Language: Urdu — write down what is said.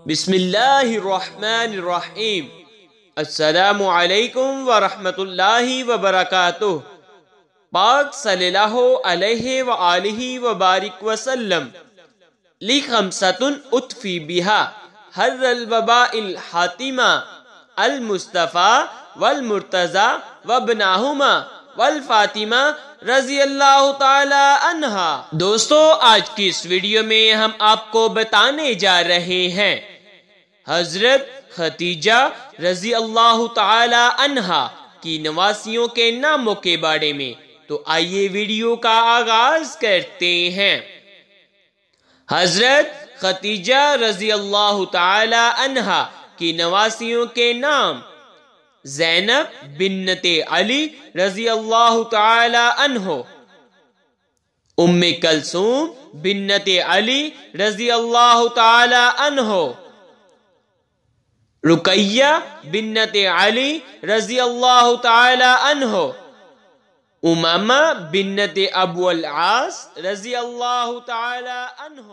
بسم اللہ الرحمن الرحیم۔ السلام علیکم ورحمۃ اللہ وبرکاتہ۔ پاک صلی اللہ علیہ وآلہ وبارک وسلم لی خمسۃ اطفی بہا حر الوباء الحاتمہ المصطفیٰ والمرتضی وابنہما والفاطمہ رضی اللہ تعالی عنہا۔ دوستو، آج کی اس ویڈیو میں ہم آپ کو بتانے جا رہے ہیں حضرت ختیجہ رضی اللہ تعالی عنہا کی نواسیوں کے ناموں کے بارے میں۔ تو آئیے ویڈیو کا آغاز کرتے ہیں۔ حضرت ختیجہ رضی اللہ تعالی عنہا کی نواسیوں کے نام: زینب بنت علی رضی اللہ تعالی عنہ، ام کلثوم بنت علی رضی اللہ تعالی عنہ، رقیہ بنت علی رضی اللہ تعالی عنہ، امامہ بنت ابو العاص رضی اللہ تعالی عنہ۔